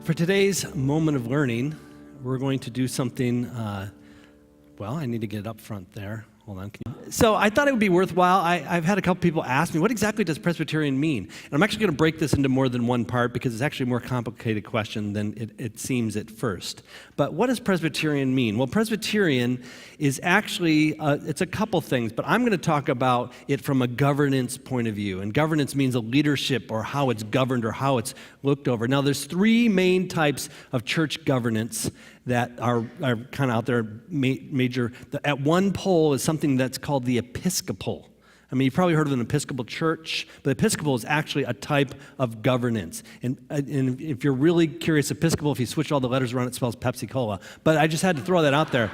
For today's moment of learning, we're going to do something, I need to get it up front there. Hold on. So I thought it would be worthwhile. I've had a couple people ask me, what exactly does Presbyterian mean? And I'm actually going to break this into more than one part because it's actually a more complicated question than it seems at first. But what does Presbyterian mean? Well, Presbyterian is actually, it's a couple things, but I'm going to talk about it from a governance point of view. And governance means a leadership or how it's governed or how it's looked over. Now, there's three main types of church governance that are kind of out there major. At one pole is something that's called the Episcopal. I mean, you've probably heard of an Episcopal church, but Episcopal is actually a type of governance. And if you're really curious, Episcopal, if you switch all the letters around, it spells Pepsi-Cola. But I just had to throw that out there.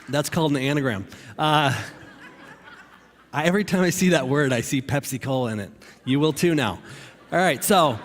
That's called an anagram. Every time I see that word, I see Pepsi-Cola in it. You will too now. All right, so...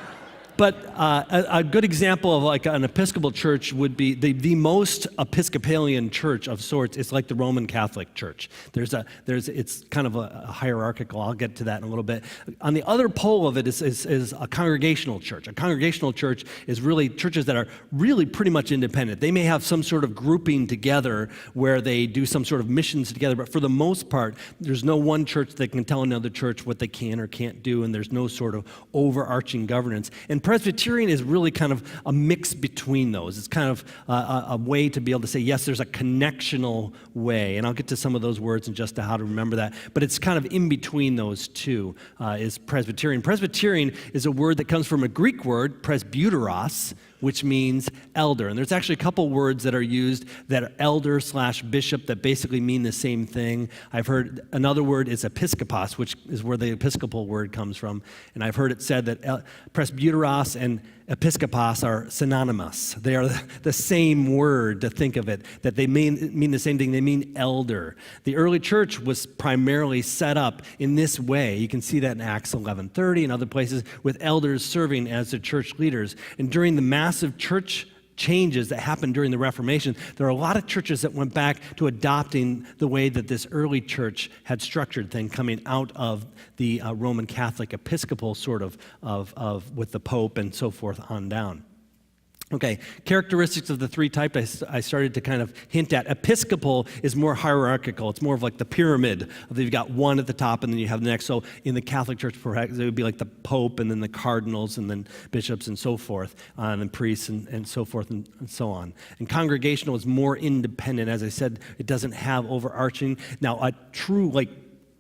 But a good example of like an Episcopal church would be the most Episcopalian church of sorts is like the Roman Catholic Church. It's kind of a hierarchical. I'll get to that in a little bit. On the other pole of it is a congregational church. A congregational church is really churches that are really pretty much independent. They may have some sort of grouping together where they do some sort of missions together, but for the most part, there's no one church that can tell another church what they can or can't do, and there's no sort of overarching governance. And Presbyterian is really kind of a mix between those. It's kind of a way to be able to say, yes, there's a connectional way, and I'll get to some of those words and just to how to remember that, but it's kind of in between those two is Presbyterian. Presbyterian is a word that comes from a Greek word, presbyteros, which means elder. And there's actually a couple words that are used that are elder/bishop that basically mean the same thing. I've heard another word is episkopos, which is where the Episcopal word comes from. And I've heard it said that presbyteros and episkopos are synonymous. They are the same word, to think of it, that they mean the same thing. They mean elder. The early church was primarily set up in this way. You can see that in Acts 11:30 and other places, with elders serving as the church leaders. And during the massive church changes that happened during the Reformation, there are a lot of churches that went back to adopting the way that this early church had structured things, coming out of the Roman Catholic Episcopal sort of with the Pope and so forth on down. Okay, characteristics of the three types I started to kind of hint at. Episcopal is more hierarchical. It's more of like the pyramid. You've got one at the top and then you have the next. So in the Catholic Church, perhaps it would be like the Pope and then the cardinals and then bishops and so forth, and then priests and so forth and so on. And congregational is more independent. As I said, it doesn't have overarching. Now, a true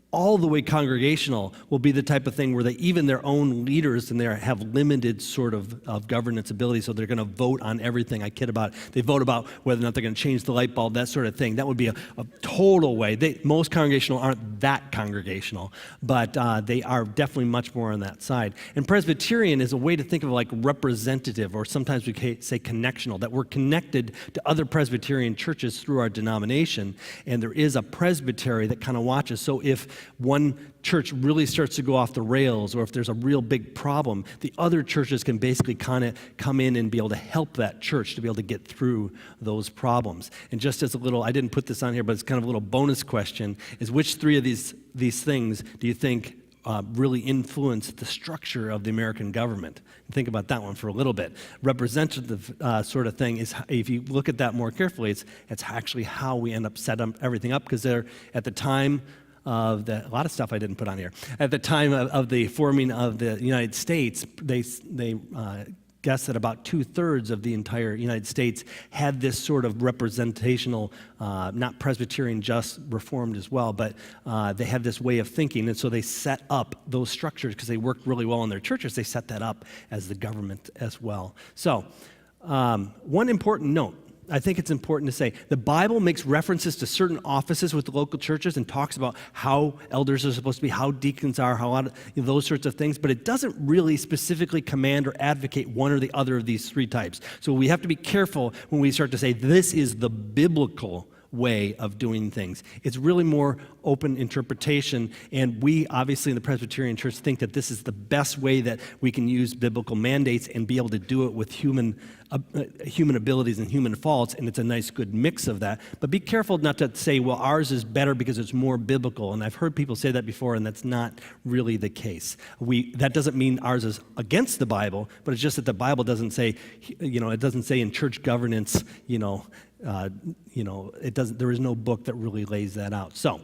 all the way congregational will be the type of thing where even their own leaders in there have limited sort of governance ability, so they're going to vote on everything. I kid about it. They vote about whether or not they're going to change the light bulb, that sort of thing. That would be a total way. Most congregational aren't that congregational, but they are definitely much more on that side. And Presbyterian is a way to think of like representative, or sometimes we say connectional, that we're connected to other Presbyterian churches through our denomination, and there is a presbytery that kind of watches. So if one church really starts to go off the rails, or if there's a real big problem, the other churches can basically kind of come in and be able to help that church to be able to get through those problems. And just as a little, I didn't put this on here, but it's kind of a little bonus question, is which three of these things do you think really influence the structure of the American government? Think about that one for a little bit. Representative sort of thing is, if you look at that more carefully, it's actually how we end up setting everything up, because they're at the time of a lot of stuff I didn't put on here. At the time of the forming of the United States, they guess that about 2/3 of the entire United States had this sort of representational, not Presbyterian, just Reformed as well, but they had this way of thinking, and so they set up those structures because they worked really well in their churches. They set that up as the government as well. So, one important note. I think it's important to say the Bible makes references to certain offices with the local churches and talks about how elders are supposed to be, how deacons are, those sorts of things, but it doesn't really specifically command or advocate one or the other of these three types. So we have to be careful when we start to say this is the biblical way of doing things. It's really more open interpretation, and we obviously in the Presbyterian Church think that this is the best way that we can use biblical mandates and be able to do it with human abilities and human faults, and it's a nice good mix of that. But be careful not to say, well, ours is better because it's more biblical, and I've heard people say that before, and that's not really the case. That doesn't mean ours is against the Bible, but it's just that the Bible doesn't say, it doesn't say in church governance, it doesn't. There is no book that really lays that out. So,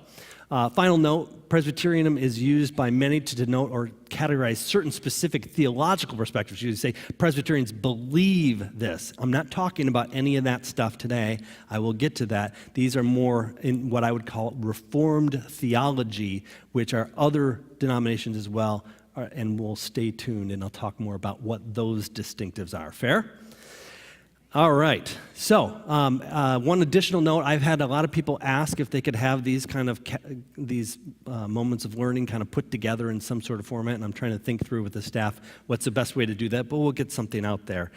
final note: Presbyterianism is used by many to denote or categorize certain specific theological perspectives. You say Presbyterians believe this. I'm not talking about any of that stuff today. I will get to that. These are more in what I would call Reformed theology, which are other denominations as well. And we'll stay tuned, and I'll talk more about what those distinctives are. Fair? All right. So, one additional note: I've had a lot of people ask if they could have these kind of moments of learning kind of put together in some sort of format, and I'm trying to think through with the staff what's the best way to do that. But we'll get something out there.